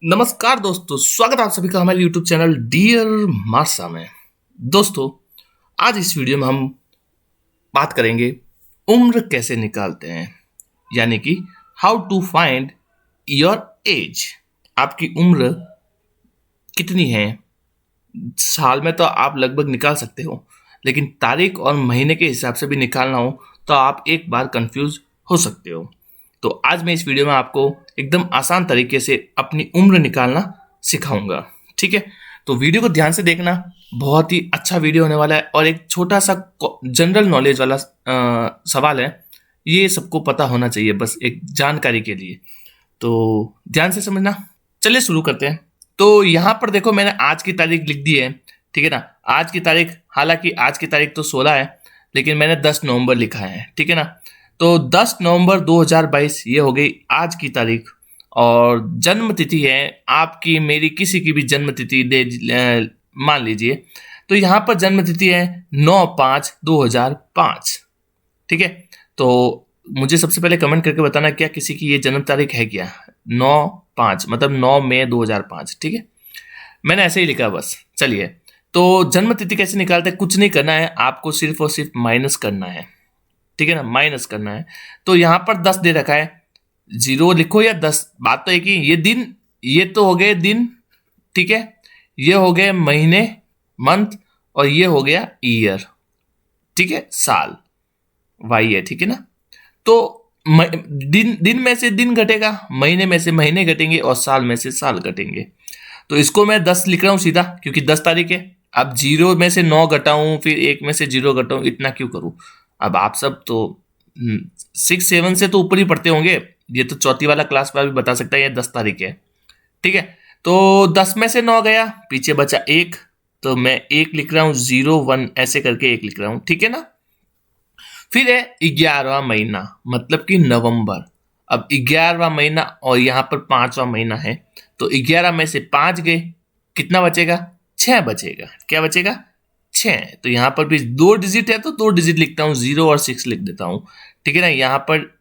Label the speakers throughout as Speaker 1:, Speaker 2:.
Speaker 1: नमस्कार दोस्तों, स्वागत है आप सभी का हमारे YouTube चैनल डियर मार्सा में। दोस्तों, आज इस वीडियो में हम बात करेंगे उम्र कैसे निकालते हैं, यानी कि how to find your age. आपकी उम्र कितनी है साल में तो आप लगभग निकाल सकते हो, लेकिन तारीख और महीने के हिसाब से भी निकालना हो तो आप एक बार कंफ्यूज हो सकते हो। तो आज मैं इस वीडियो में आपको एकदम आसान तरीके से अपनी उम्र निकालना सिखाऊंगा। ठीक है, तो वीडियो को ध्यान से देखना, बहुत ही अच्छा वीडियो होने वाला है और एक छोटा सा जनरल नॉलेज वाला सवाल है। ये सबको पता होना चाहिए, बस एक जानकारी के लिए। तो ध्यान से समझना। चलिए शुरू करते हैं। तो यहाँ पर देखो, मैंने आज की तारीख लिख दी है, ठीक है ना। आज की तारीख, हालांकि आज की तारीख तो 16 है, लेकिन मैंने 10 नवंबर लिखा है, ठीक है ना। तो 10 नवंबर 2022 ये हो गई आज की तारीख। और जन्म तिथि है आपकी, मेरी, किसी की भी जन्म तिथि मान लीजिए। तो यहाँ पर जन्म तिथि है 9/5/2005, ठीक है। तो मुझे सबसे पहले कमेंट करके बताना, क्या किसी की ये जन्म तारीख है क्या। 9/5 मतलब 9 मई 2005, ठीक है। मैंने ऐसे ही लिखा बस। चलिए, तो जन्म तिथि कैसे निकालते हैं, कुछ नहीं करना है आपको, सिर्फ और सिर्फ माइनस करना है, ठीक है ना। माइनस करना है। तो यहाँ पर 10 दे रखा है, 0 लिखो या 10, बात तो एक ही। ये दिन, ये तो हो गए दिन, ठीक है। ये हो गए महीने, मंथ, और ये हो गया ईयर, ठीक है, साल, वाई है, ठीक है ना। तो दिन में से दिन घटेगा, महीने में से महीने घटेंगे और साल में से साल घटेंगे। तो इसको मैं 10 लिख रहा हूं सीधा, क्योंकि 10 तारीख है। अब 0 में से 9 घटाऊं, फिर 1 में से 0 घटाऊं, इतना क्यों करूं। अब आप सब तो 6-7 से तो ऊपर ही पढ़ते होंगे, ये तो चौथी वाला क्लास वाला भी बता सकता है ये 10 तारीख है, ठीक है। तो 10 में से 9 गया, पीछे बचा 1, तो मैं 1 लिख रहा हूं, 0 1 ऐसे करके 1 लिख रहा हूं, ठीक है ना। फिर है 11वां महीना, मतलब कि नवंबर। अब 11वां महीना और यहाँ पर 5वां महीना है, तो 11 में से 5 गए, कितना बचेगा, 6 बचेगा। क्या बचेगा, 6। तो यहाँ पर भी 2 डिजिट है तो 2 डिजिट लिखता हूँ, 0 और 6 लिख देता हूँ, ठीक है ना। यहाँ पर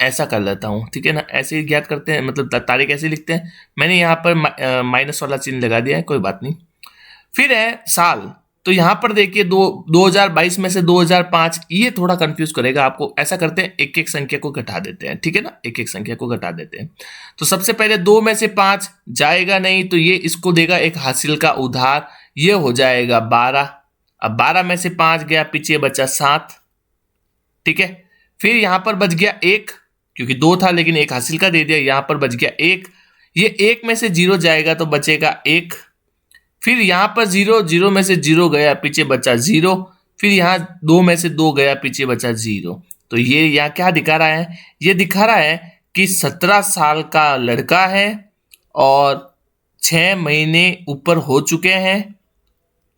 Speaker 1: ऐसा कर लेता हूँ, ठीक है ना। ऐसे ही ज्ञात करते हैं, मतलब तारीख ऐसे लिखते हैं। मैंने यहाँ पर माइनस वाला चिन्ह लगा दिया है, कोई बात नहीं। फिर है साल। तो यहां पर देखिए 2022 में से 2005, ये थोड़ा कंफ्यूज करेगा आपको। ऐसा करते हैं, एक एक संख्या को घटा देते हैं, ठीक है ना। एक एक संख्या को घटा देते हैं। तो सबसे पहले 2 में से 5 जाएगा नहीं, तो ये इसको देगा एक हासिल का उधार, ये हो जाएगा 12। अब 12 में से 5 गया, पीछे बचा 7, ठीक है। फिर यहां पर बच गया 1, क्योंकि 2 था लेकिन एक हासिल का दे दिया, यहां पर बच गया 1। ये 1 में से 0 जाएगा तो बचेगा 1। फिर यहाँ पर 0, 0 में से 0 गया, पीछे बचा 0। फिर यहाँ 2 में से 2 गया, पीछे बचा 0। तो ये यहाँ क्या दिखा रहा है, ये दिखा रहा है कि 17 साल का लड़का है और 6 महीने ऊपर हो चुके हैं,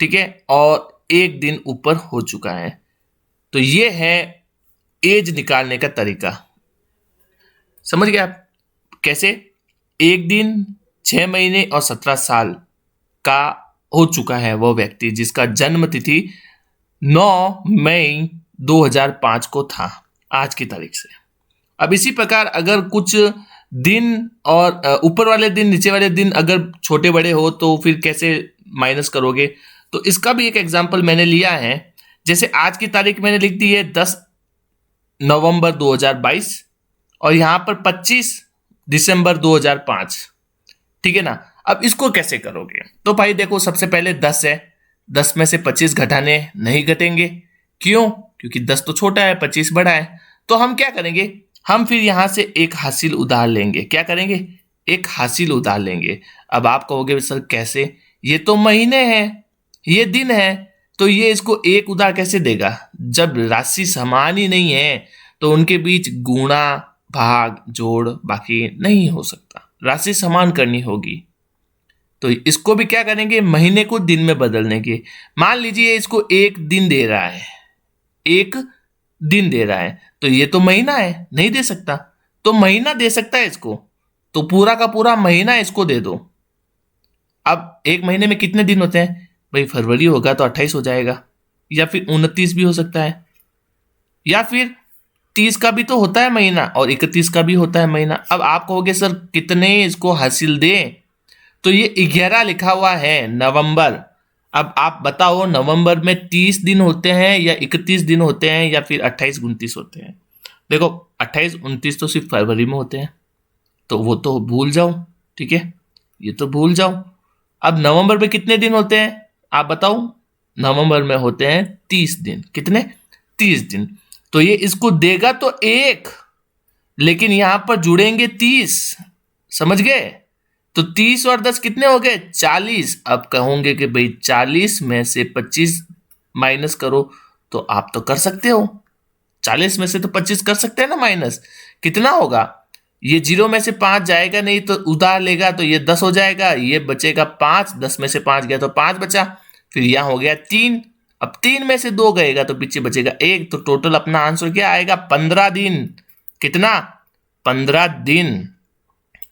Speaker 1: ठीक है, और 1 दिन ऊपर हो चुका है। तो ये है एज निकालने का तरीका। समझ गए आप कैसे। 1 दिन, 6 महीने और 17 साल का हो चुका है वो व्यक्ति जिसका जन्म तिथि 9 मई 2005 को था, आज की तारीख से। अब इसी प्रकार अगर कुछ दिन और ऊपर वाले दिन नीचे वाले दिन अगर छोटे बड़े हो तो फिर कैसे माइनस करोगे। तो इसका भी एक एग्जांपल मैंने लिया है। जैसे आज की तारीख मैंने लिख दी है 10 नवंबर 2022 और यहां पर 25 दिसंबर 2005, ठीक है ना। अब इसको कैसे करोगे, तो भाई देखो, सबसे पहले 10 है, 10 में से 25 घटाने नहीं घटेंगे। क्यों, क्योंकि 10 तो छोटा है, 25 बड़ा है। तो हम क्या करेंगे, हम फिर यहां से एक हासिल उधार लेंगे। क्या करेंगे, एक हासिल उधार लेंगे। अब आप कहोगे सर कैसे, ये तो महीने हैं, ये दिन है, तो ये इसको एक उधार कैसे देगा। जब राशि समान ही नहीं है तो उनके बीच गुणा भाग जोड़ बाकी नहीं हो सकता, राशि समान करनी होगी। तो इसको भी क्या करेंगे, महीने को दिन में बदल देंगे। मान लीजिए इसको 1 दिन दे रहा है, 1 दिन दे रहा है, तो ये तो महीना है, नहीं दे सकता, तो महीना दे सकता है इसको, तो पूरा का पूरा महीना इसको दे दो। अब 1 महीने में कितने दिन होते हैं भाई, फरवरी होगा तो 28 हो जाएगा, या फिर 29 भी हो सकता है, या फिर 30 का भी तो होता है महीना और 31 का भी होता है महीना। अब आप कहोगे सर कितने इसको हासिल दें, तो ये 11 लिखा हुआ है नवंबर। अब आप बताओ नवंबर में 30 दिन होते हैं या 31 दिन होते हैं या फिर 28-29 होते हैं। देखो 28-29 तो सिर्फ फरवरी में होते हैं, तो वो तो भूल जाओ, ठीक है, ये तो भूल जाओ। अब नवंबर में कितने दिन होते हैं आप बताओ। नवंबर में होते हैं 30 दिन। कितने? 30 दिन। तो ये इसको देगा तो 1, लेकिन यहां पर जुड़ेंगे 30, समझ गए। तो 30 और 10 कितने हो गए? 40। अब कहोगे कि भाई 40 में से 25 माइनस करो, तो आप तो कर सकते हो, 40 में से तो 25 कर सकते हैं ना माइनस। कितना होगा? ये 0 में से 5 जाएगा नहीं तो उधार लेगा, तो ये 10 हो जाएगा, ये बचेगा 5, 10 में से 5 गया तो 5 बचा, फिर यहां हो गया 3। अब 3 में से 2 गएगा तो पीछे बचेगा 1, तो टोटल अपना आंसर क्या आएगा? 15 दिन। कितना? 15 दिन।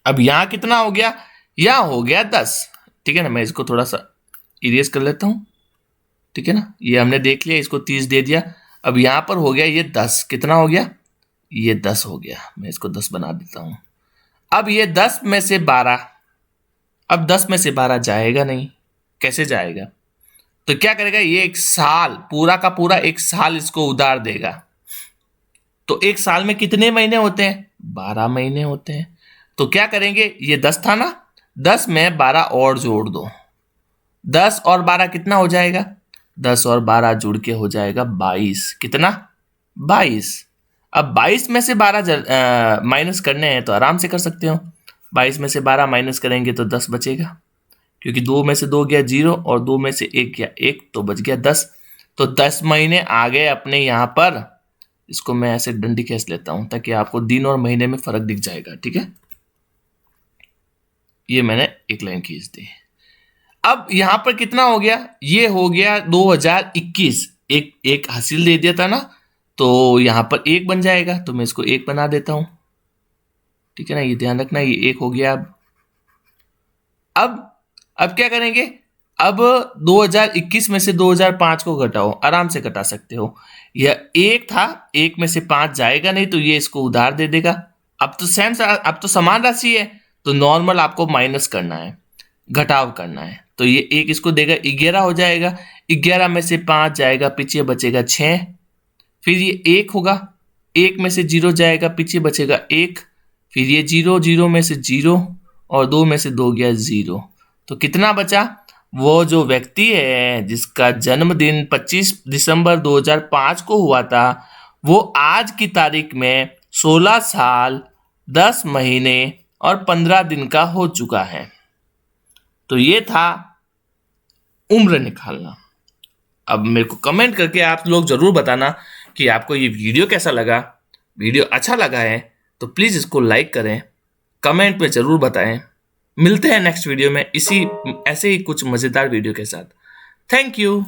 Speaker 1: अब यहां कितना हो गया? यहां हो गया 10, ठीक है ना। मैं इसको थोड़ा सा इरेज कर लेता हूं, ठीक है ना। ये हमने देख लिया, इसको 30 दे दिया। अब यहां पर हो गया ये 10। कितना हो गया? ये 10 हो गया। मैं इसको 10 बना देता हूं। अब ये 10 में से 12, अब 10 में से 12 जाएगा नहीं। कैसे जाएगा? तो क्या करेगा? ये एक साल, पूरा का पूरा एक साल इसको उधार देगा। तो एक साल में कितने महीने होते हैं? 12 महीने होते हैं। तो क्या करेंगे? ये 10 था ना, 10 में 12 और जोड़ दो। 10 और 12 कितना हो जाएगा? 10 और 12 जुड़ के हो जाएगा 22। कितना? 22। अब 22 में से 12 माइनस करने हैं तो आराम से कर सकते हो। 22 में से 12 माइनस करेंगे तो 10 बचेगा, क्योंकि 2 में से 2 गया 0 और 2 में से 1 गया 1, तो बच गया 10। तो 10 महीने आ गए अपने यहाँ पर। इसको मैं ऐसे डंडी खींच लेता हूं ताकि आपको दिन और महीने में फर्क दिख जाएगा, ठीक है। ये मैंने एक लाइन खींच दी। अब यहां पर कितना हो गया? ये हो गया 2021। एक हासिल दे दिया था ना, तो यहां पर 1 बन जाएगा, तो मैं इसको 1 बना देता हूं, ठीक है ना। ये ध्यान रखना, ये 1 हो गया। अब क्या करेंगे? अब 2021 में से 2005 को घटाओ, आराम से घटा सकते हो। यह 1 था, 1 में से 5 जाएगा नहीं, तो ये इसको उधार दे देगा। अब तो समान राशि है, तो नॉर्मल आपको माइनस करना है, घटाव करना है। तो ये 1 इसको देगा, 11 हो जाएगा। 11 में से 5 जाएगा, पीछे बचेगा 6। फिर ये 1 होगा, 1 में से 0 जाएगा, पीछे बचेगा 1। फिर ये 0, 0 में से 0 और 2 में से 2 गया 0। तो कितना बचा? वो जो व्यक्ति है जिसका जन्मदिन 25 दिसंबर 2005 को हुआ था, वो आज की तारीख में 16 साल 10 महीने और 15 दिन का हो चुका है। तो ये था उम्र निकालना। अब मेरे को कमेंट करके आप लोग जरूर बताना कि आपको ये वीडियो कैसा लगा। वीडियो अच्छा लगा है तो प्लीज़ इसको लाइक करें, कमेंट में ज़रूर बताएं। मिलते हैं नेक्स्ट वीडियो में ऐसे ही कुछ मज़ेदार वीडियो के साथ। Thank you.